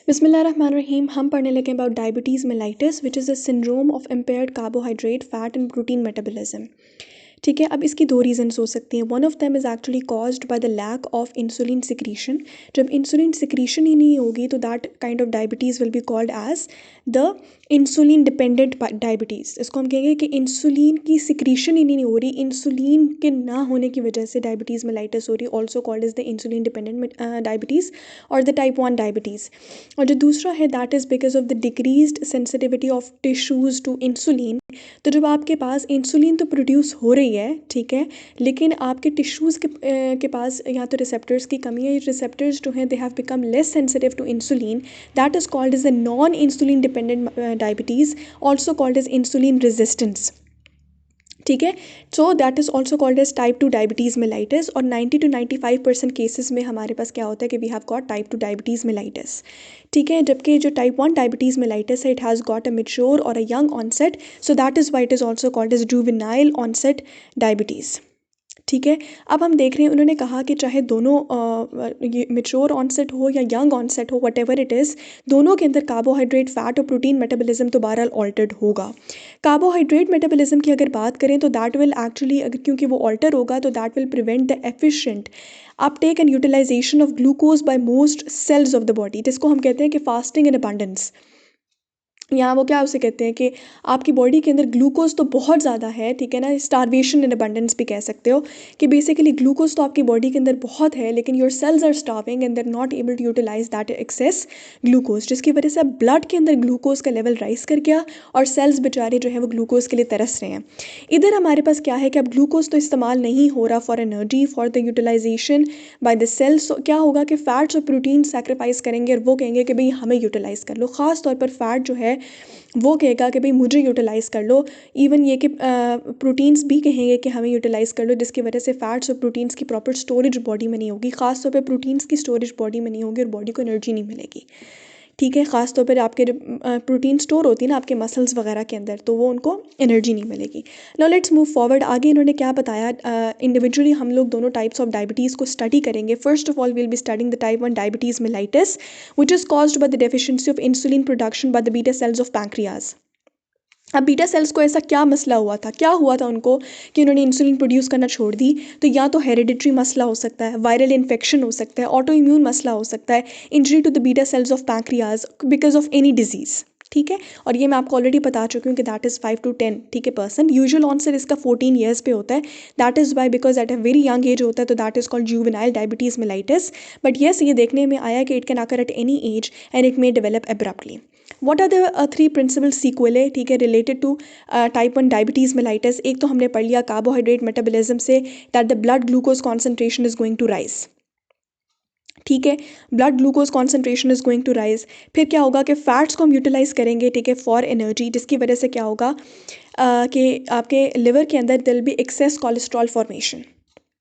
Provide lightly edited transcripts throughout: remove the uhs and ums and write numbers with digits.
बिस्मिल्लाहिर्रहमानिर्रहीम। हम पढ़ने लगे about diabetes mellitus which is a syndrome of impaired carbohydrate fat and protein metabolism. ठीक है, अब इसकी दो रीजंस हो सकती हैं। One of them is actually caused by the lack of insulin secretion. जब इंसुलिन सिक्रीशन ही नहीं होगी तो that kind of diabetes will be called as the insulin dependent diabetes. इसको हम कहेंगे कि इंसुलिन की सिक्रीशन ही नहीं हो रही, इंसुलिन के ना होने की वजह से डायबिटीज़ मेलाइटिस हो रही, also called is the insulin dependent diabetes और द टाइप 1 डायबिटीज़। और जो दूसरा है that is because of the decreased sensitivity of tissues to insulin. तो जब आपके पास इंसुलिन तो प्रोड्यूस हो रही है, ठीक है, लेकिन आपके टिश्यूज़ के पास या तो रिसेप्टर्स की कमी है, रिसेप्टर्स जो हैं they have become less sensitive to insulin, that is called is a non insulin dependent diabetes, also called is insulin resistance. ठीक है, so that is also called as type 2 diabetes mellitus. और 90 to 95% cases में हमारे पास क्या होता है कि we have got type 2 diabetes mellitus. ठीक है, जबकि जो टाइप 1 डायबिटीज़ मेलाइटिस है it has got a mature और a young onset, so that is why it is also called as juvenile onset diabetes. ठीक है, अब हम देख रहे हैं उन्होंने कहा कि चाहे दोनों ये मेच्योर ऑनसेट हो या यंग ऑनसेट हो, वट एवर इट इज़, दोनों के अंदर कार्बोहाइड्रेट फैट और प्रोटीन मेटाबॉलिज्म तो बहरहाल ऑल्टर्ड होगा। कार्बोहाइड्रेट मेटाबॉलिज्म की अगर बात करें तो दैट विल एक्चुअली, अगर क्योंकि वो ऑल्टर होगा तो that will prevent the efficient uptake and utilisation of glucose by most cells of the body, जिसको हम कहते हैं कि फास्टिंग इन अबंडेंस। यहाँ वो क्या उसे कहते हैं कि आपकी बॉडी के अंदर ग्लूकोज तो बहुत ज़्यादा है, ठीक है ना, स्टारवेशन इन अबंडेंस भी कह सकते हो कि बेसिकली ग्लूकोज तो आपकी बॉडी के अंदर बहुत है लेकिन your cells are starving and they're not able to utilise that excess glucose, जिसकी वजह से अब ब्लड के अंदर ग्लूकोज का लेवल राइज कर गया और सेल्स बेचारे जो है वो ग्लूकोज के लिए तरस रहे हैं। इधर हमारे पास क्या है कि अब ग्लूकोज तो इस्तेमाल नहीं हो रहा for energy, for the utilisation by the cells. क्या होगा कि फ़ैट्स और प्रोटीन सेक्रीफाइस करेंगे और वो कहेंगे कि भाई हमें यूटिलाइज़ कर लो। ख़ास तौर पर फ़ैट जो है वो कहेगा कि भाई मुझे यूटिलाइज़ कर लो। इवन ये कि प्रोटीन्स भी कहेंगे कि हमें यूटिलाइज़ कर लो, जिसकी वजह से फ़ैट्स और प्रोटीन्स की प्रॉपर स्टोरेज बॉडी में नहीं होगी। ख़ास तौर पे प्रोटीन्स की स्टोरेज बॉडी में नहीं होगी और बॉडी को एनर्जी नहीं मिलेगी। ठीक है, ख़ास तौर पर आपके जब प्रोटीन स्टोर होती है ना आपके मसल्स वगैरह के अंदर, तो वो उनको एनर्जी नहीं मिलेगी। Now let's move forward. आगे इन्होंने क्या बताया, इंडिविजुअली हम लोग दोनों टाइप्स ऑफ डायबिटीज़ को स्टडी करेंगे। First of all will be studying the type 1 diabetes mellitus which is caused by the deficiency of insulin production by the beta cells of pancreas. अब बीटा सेल्स को ऐसा क्या मसला हुआ था, क्या हुआ था उनको कि उन्होंने इंसुलिन प्रोड्यूस करना छोड़ दी? तो या तो हेरिडिटरी मसला हो सकता है, वायरल इन्फेक्शन हो सकता है, ऑटो इम्यून मसला हो सकता है, injury to the beta cells of pancreas because of any disease. ठीक है, और ये मैं आपको ऑलरेडी बता चुकी हूँ कि दैट इज़ 5 to 10, ठीक है, पर्सन। यूजुअल ऑनसेट इसका 14 ईयर्स पे होता है, that is why because at a very young age होता है, तो that is called juvenile diabetes mellitus. But yes, ये देखने में आया कि it can occur at any age and it may develop abruptly. What are the 3 principal sequelae, ठीक है, related to type 1 diabetes mellitus? एक तो हमने पढ़ लिया कार्बोहाइड्रेट मेटाबॉलिज्म से that the blood glucose concentration is going to rise. ठीक है, blood glucose concentration is going to rise. फिर क्या होगा कि फैट्स को हम यूटिलाइज करेंगे, ठीक है, फॉर एनर्जी, जिसकी वजह से क्या होगा कि आपके लिवर के अंदर दिल बी एक्सेस कोलेस्ट्रॉल फॉर्मेशन।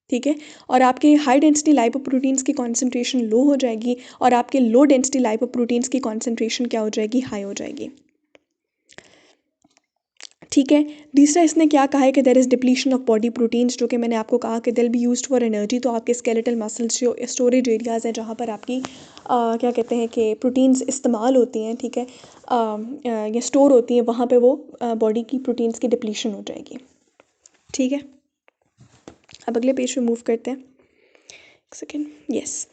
ठीक है, और आपके हाई डेंसिटी लाइपोप्रोटीन्स की कॉन्सेंट्रेशन लो हो जाएगी और आपके लो डेंसिटी लाइपोप्रोटीन्स की कॉन्सेंट्रेशन क्या हो जाएगी, हाई हो जाएगी। ठीक है, तीसरा इसने क्या कहा है कि there is depletion of body proteins, जो कि मैंने आपको कहा कि दिल बी यूज्ड फॉर एनर्जी। तो आपके स्केलेटल मसल्स जो स्टोरेज एरियाज़ हैं जहाँ पर आपकी क्या कहते हैं कि प्रोटीन्स इस्तेमाल होती हैं, ठीक है, या स्टोर होती हैं, वहाँ पे वो बॉडी की प्रोटीन्स की डिप्लीशन हो जाएगी। ठीक है, अब अगले पेज पे मूव करते हैं। एक second, yes,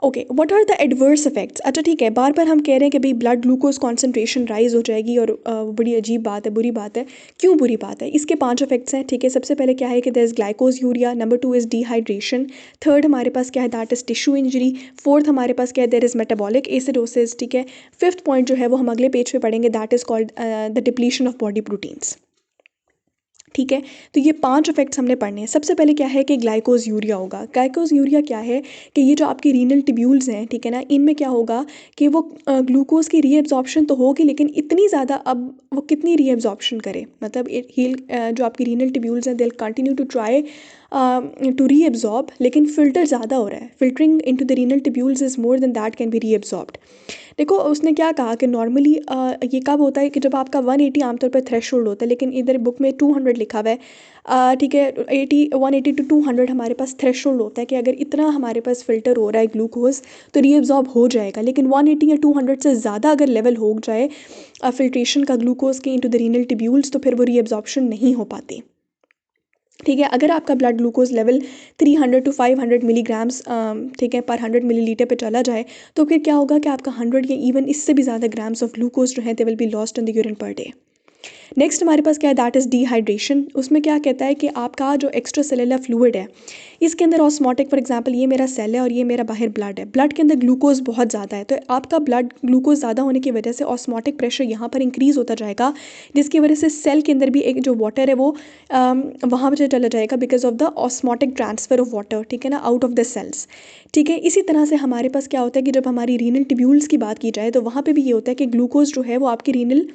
okay, what are the adverse effects? अच्छा ठीक है, बार बार हम कह रहे हैं कि भाई ब्लड ग्लूकोज कॉन्सेंट्रेशन राइज हो जाएगी और बड़ी अजीब बात है, बुरी बात है। क्यों बुरी बात है? इसके 5 इफेक्ट्स हैं। ठीक है, सबसे पहले क्या है कि there is glycosuria, number 2 is dehydration, third हमारे पास क्या है, that is tissue injury, fourth हमारे पास क्या है, देयर इज़ मेटाबॉलिक एसिडोसिस। ठीक है, फिफ्थ पॉइंट जो है वो हम अगले पेज पे पढ़ेंगे, that is called the depletion of body proteins. ठीक है, तो ये 5 इफेक्ट्स हमने पढ़ने हैं। सबसे पहले क्या है कि ग्लाइकोज यूरिया होगा। ग्लाइकोज यूरिया क्या है कि ये जो आपकी रीनल ट्यूब्यूल्स हैं, ठीक है ना, इनमें क्या होगा कि वो ग्लूकोज की रीएब्जॉर्प्शन तो होगी लेकिन इतनी ज़्यादा, अब वो कितनी रीएब्जॉर्प्शन करे, मतलब जो आपकी रीनल ट्यूब्यूल्स हैं they will continue to try to reabsorb, लेकिन फ़िल्टर ज़्यादा हो रहा है, filtering into the renal tubules is more than that can be reabsorbed. देखो उसने क्या कहा कि नॉर्मली ये कब होता है कि जब आपका 180 आमतौर पर थ्रेशोल्ड होता है, लेकिन इधर बुक में 200 लिखा हुआ है। ठीक है, 180 टू 200 हमारे पास थ्रेशोल्ड होता है कि अगर इतना हमारे पास फ़िल्टर हो रहा है ग्लूकोज तो रीअब्जॉर्ब हो जाएगा, लेकिन 180 या 200 से ज़्यादा अगर लेवल हो जाए फिल्ट्रेशन का ग्लूकोज के इनटू द रीनल ट्यूब्यूल्स तो फिर वो रीअब्जॉर्प्शन नहीं हो पाती। ठीक है, अगर आपका blood glucose level 300 to 500 milligrams ठीक है पर 100 मिलीलीटर पे चला जाए तो फिर क्या होगा कि आपका 100 या इवन इससे भी ज़्यादा ग्राम्स ऑफ ग्लूकोज जो है they will be lost in the urine per day. Next हमारे पास क्या है, दैट इज़ डिहाइड्रेशन। उसमें क्या कहता है कि आपका जो एक्स्ट्रा सेलुलर फ्लूइड है इसके अंदर ऑस्मोटिक, फॉर एग्जांपल ये मेरा सेल है और ये मेरा बाहर ब्लड है, ब्लड के अंदर ग्लूकोज बहुत ज़्यादा है, तो आपका ब्लड ग्लूकोज ज़्यादा होने की वजह से ऑस्मोटिक प्रेशर यहाँ पर इंक्रीज़ होता जाएगा, जिसकी वजह से सेल के अंदर भी एक जो वाटर है वो वहाँ पर चला जाएगा because of the osmotic transfer of water, ठीक है ना, आउट ऑफ द सेल्स। ठीक है, इसी तरह से हमारे पास क्या होता है कि जब हमारी रीनल ट्यूब्यूल्स की बात की जाए तो वहाँ पर भी ये होता है कि ग्लूकोज जो है वो आपकी रीनल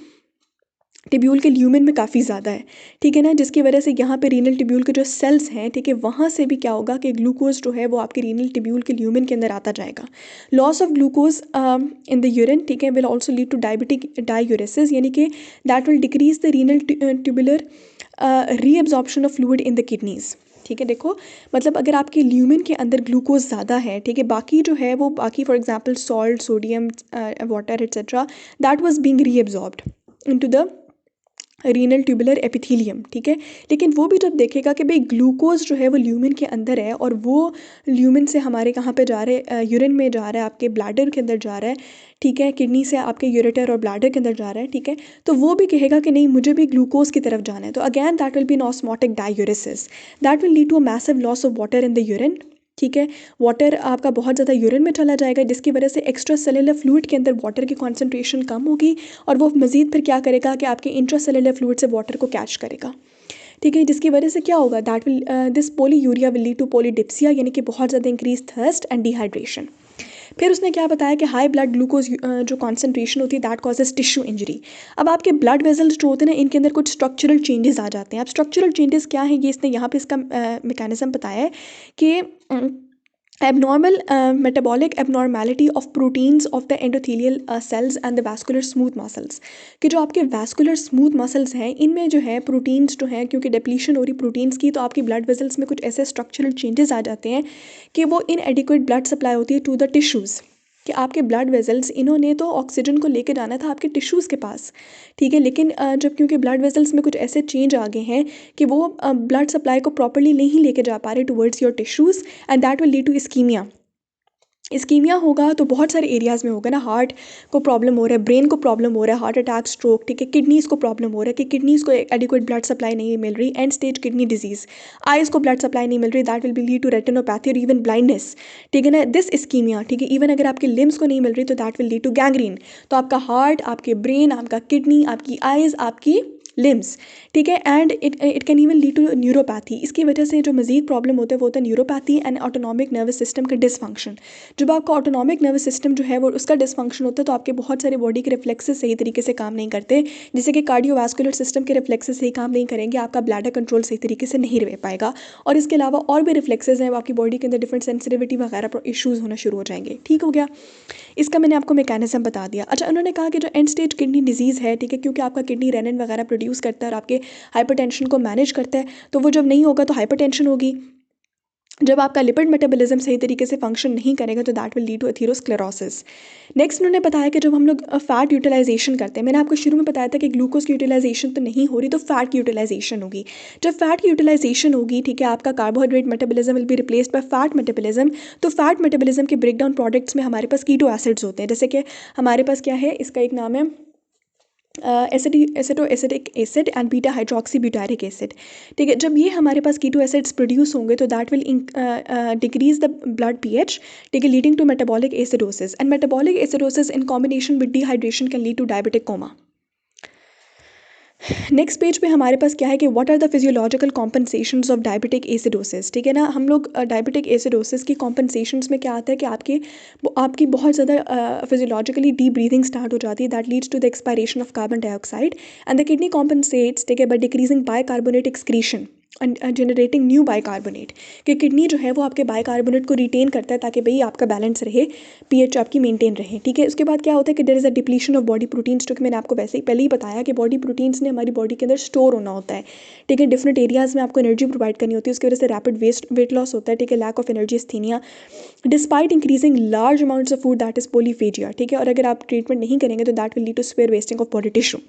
टिब्यूल के ल्यूमेन में काफ़ी ज़्यादा है, ठीक है ना, जिसकी वजह से यहाँ पे रीनल टिब्यूल के जो सेल्स हैं, ठीक है, वहाँ से भी क्या होगा कि ग्लूकोज जो है वो आपके रीनल टिब्यूल के ल्यूमेन के अंदर आता जाएगा। Loss of glucose in the urine, ठीक है, will also lead to diabetic diuresis, यानी कि that will decrease the renal tubular reabsorption of fluid in the kidneys. ठीक है, देखो मतलब अगर आपके ल्यूमेन के अंदर ग्लूकोज ज़्यादा है, ठीक है, बाकी जो है वो बाकी for example salt, sodium, water etcetera that was being reabsorbed into the renal tubular epithelium, ठीक है, लेकिन वो भी जब देखेगा कि भाई ग्लूकोज जो है वो ल्यूमेन के अंदर है और वो ल्यूमेन से हमारे कहाँ पे जा रहे हैं, यूरिन में जा रहा है, आपके ब्लैडर के अंदर जा रहा है, ठीक है, किडनी से आपके यूरेटर और ब्लैडर के अंदर जा रहा है, ठीक है, तो वो भी कहेगा कि नहीं मुझे भी ग्लूकोज की तरफ जाना है, तो again that will be an osmotic diuresis, that will lead to a massive loss of water in the urine. ठीक है, वाटर आपका बहुत ज़्यादा यूरिन में चला जाएगा, जिसकी वजह से एक्स्ट्रा सेलुलर फ्लूइड के अंदर वाटर की कॉन्सेंट्रेशन कम होगी और वो मज़ीद फिर क्या करेगा कि आपके इंट्रा सेलुलर फ्लूइड से वाटर को कैच करेगा। ठीक है, जिसकी वजह से क्या होगा, that will this polyuria will lead to polydipsia, यानी कि बहुत ज़्यादा इंक्रीज थर्स्ट एंड डिहाइड्रेशन। फिर उसने क्या बताया कि हाई ब्लड ग्लूकोज जो कॉन्सेंट्रेशन होती है दैट कॉजेज टिश्यू इंजरी। अब आपके ब्लड वेजल्स जो होते हैं ना इनके अंदर कुछ स्ट्रक्चरल चेंजेस आ जाते हैं। अब स्ट्रक्चरल चेंजेस क्या है ये इसने यहाँ पे इसका मैकेनिज्म बताया है कि abnormal metabolic abnormality of proteins of the endothelial cells and the vascular smooth muscles, कि जो आपके vascular smooth muscles हैं इनमें जो है प्रोटीन्स जो हैं क्योंकि डिप्लीशन हो रही प्रोटीन्स की, तो आपकी ब्लड वेसल्स में कुछ ऐसे स्ट्रक्चरल चेंजेस आ जाते हैं कि वो इनएडिक्वेट ब्लड सप्लाई होती है टू द टिश्यूज़, कि आपके ब्लड वेसल्स इन्होंने तो ऑक्सीजन को लेके जाना था आपके टिश्यूज़ के पास, ठीक है, लेकिन जब क्योंकि ब्लड वेसल्स में कुछ ऐसे चेंज आ गए हैं कि वो ब्लड सप्लाई को प्रॉपर्ली नहीं लेके जा पा रहे towards your tissues and that will lead to ischaemia. Ischaemia होगा तो बहुत सारे एरियाज़ में होगा ना, हार्ट को प्रॉब्लम हो रहा है, ब्रेन को प्रॉब्लम हो रहा है, हार्ट अटैक, स्ट्रोक, ठीक है, किडनीज़ को प्रॉब्लम हो रहा है कि किडनीज़ को एडिक्वेट ब्लड सप्लाई नहीं मिल रही, end stage kidney disease, eyes को ब्लड सप्लाई नहीं मिल रही, that will be lead to retinopathy और इवन ब्लाइंडनेस, ठीक है ना, दिस इस्कीमिया, ठीक है, इवन अगर आपके लिम्स को नहीं मिल रही तो that will lead to gangrene, तो आपका हार्ट, आपके ब्रेन, आपका किडनी, आपकी आइज़, आपकी लिम्स, ठीक है, and it can even lead to neuropathy. इसकी वजह से जो मजीद प्रॉब्लम होता है वो होता है neuropathy and autonomic nervous system का डिसफंक्शन। जब आपका ऑटोनॉमिक नर्वस सिस्टम जो है वो उसका डिसफंक्शन होता है तो आपके बहुत सारे बॉडी के रिफ्लेक्सेस सही तरीके से काम नहीं करते, जैसे कि कार्डियोवास्कुलर सिस्टम के रिफ्लेक्सेस सही काम नहीं करेंगे, आपका ब्लैडर कंट्रोल सही तरीके से नहीं रह पाएगा, और इसके अलावा और भी रिफ्लेक्सेस हैं, आपकी बॉडी के अंदर डिफरेंट सेंसिटिविटी वगैरह इशूज़ होना शुरू हो जाएंगे। ठीक हो गया, इसका मैंने आपको मैकेनिज्म बता दिया। अच्छा, उन्होंने कहा कि जो एंड स्टेज किडनी डिजीज़ है, ठीक है, क्योंकि आपका किडनी रेनिन वगैरह प्रोड्यूस करता है और आपके हाइपरटेंशन को मैनेज करता है, तो वो जब नहीं होगा तो हाइपरटेंशन होगी, जब आपका लिपिड मेटाबॉलिज्म सही तरीके से फंक्शन नहीं करेगा तो that will lead to atherosclerosis. Next उन्होंने बताया कि जब हम लोग फैट यूटिलाइजेशन करते हैं, मैंने आपको शुरू में बताया था कि ग्लूकोज की यूटिलाइजेशन तो नहीं हो रही तो फैट की यूटिलाइजेशन होगी। जब फैट की यूटिलाइजेशन होगी, ठीक है, आपका carbohydrate metabolism will be replaced by fat metabolism, तो फैट मेटाबॉलिज्म के ब्रेकडाउन प्रोडक्ट्स में हमारे पास कीटो एसिड्स होते हैं, जैसे कि हमारे पास क्या है, इसका एक नाम है acetic acid and beta hydroxy butyric acid, ठीक है, जब ये हमारे पास कीटो एसिड्स प्रोड्यूस होंगे तो that will decrease the blood pH, ठीक है, leading to metabolic acidosis, and metabolic acidosis in combination with dehydration can lead to diabetic coma. Next page पे हमारे पास क्या है कि what are the physiological compensations of diabetic acidosis, ठीक है ना, हम लोग डायबिटिक एसिडोसिस की कॉम्पनसेशंस में क्या आता है कि आपकी बहुत ज़्यादा फिजियोलॉजिकली डीप ब्रीथिंग स्टार्ट हो जाती है, that leads to the expiration of carbon dioxide and the kidney compensates, ठीक है, by decreasing bicarbonate excretion generating new bicarbonate, कि किडनी जो है वो आपके बाइकार्बोनेट को रिटेन करता है ताकि भाई आपका बैलेंस रहे, पीएच आपकी मेंटेन रहे। ठीक है, उसके बाद क्या होता है कि there is a depletion of body proteins, जो कि मैंने आपको वैसे ही पहले ही बताया कि बॉडी प्रोटीन्स ने हमारी बॉडी के अंदर स्टोर होना होता है। ठीक है, डिफरेंट एरियाज़ में आपको एनर्जी प्रोवाइड करनी होती है, उसकी वजह से रैपिड वेट लॉस होता है। ठीक है, lack of energy, asthenia, despite increasing large amounts of food, that is polyphagia. ठीक है, और अगर आप ट्रीटमेंट नहीं करेंगे तो that will lead to spare wasting of body tissue.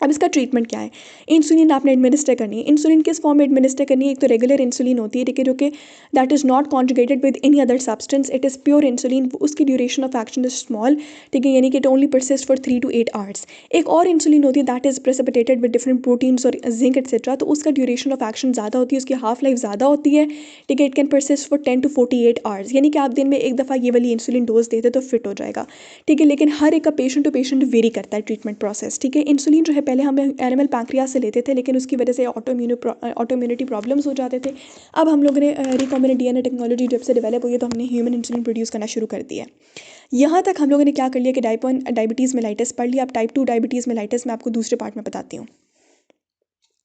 अब इसका ट्रीटमेंट क्या है? इंसुलिन आपने एडमिनिस्टर करनी है। इंसुलिन किस फॉर्म में एडमिनिस्टर करनी है? एक तो रेगुलर इंसुलिन होती है, ठीक है, जो कि that is not conjugated with any other substance, it is pure insulin, उसकी duration of action is small. ठीक है, यानी कि it only persist for 3 to 8 hours. एक और इंसुलिन होती है that is precipitated with different proteins और जिंक एक्सेट्रा, तो उसका ड्यूरेशन ऑफ एक्शन ज़्यादा होती है, उसकी हाफ लाइफ ज़्यादा होती है। ठीक है, it can persist for 10 to 48 hours, यानी कि आप दिन में एक दफ़ा ये वाली इंसुलिन डोज देते तो फिट हो जाएगा। ठीक है, लेकिन हर एक का पेशेंट टू पेशेंट वेरी करता है ट्रीटमेंट प्रोसेस। ठीक है, इंसुलिन जो है पहले हम एनिमल पैंक्रियाज से लेते थे, लेकिन उसकी वजह से ऑटोइम्यूनिटी प्रॉब्लम्स हो जाते थे। अब हम लोगों ने रिकॉम्बिनेंट डीएनए टेक्नोलॉजी जब से डेवलप हुई है तो हमने ह्यूमन इंसुलिन प्रोड्यूस करना शुरू कर दिया है। यहाँ तक हम लोगों ने क्या कर लिया कि डायबिटीज़ मेलाइटिस पढ़ लिया। अब टाइप 2 डायबिटीज़ मेलाइटिस मैं आपको दूसरे पार्ट में बताती हूँ।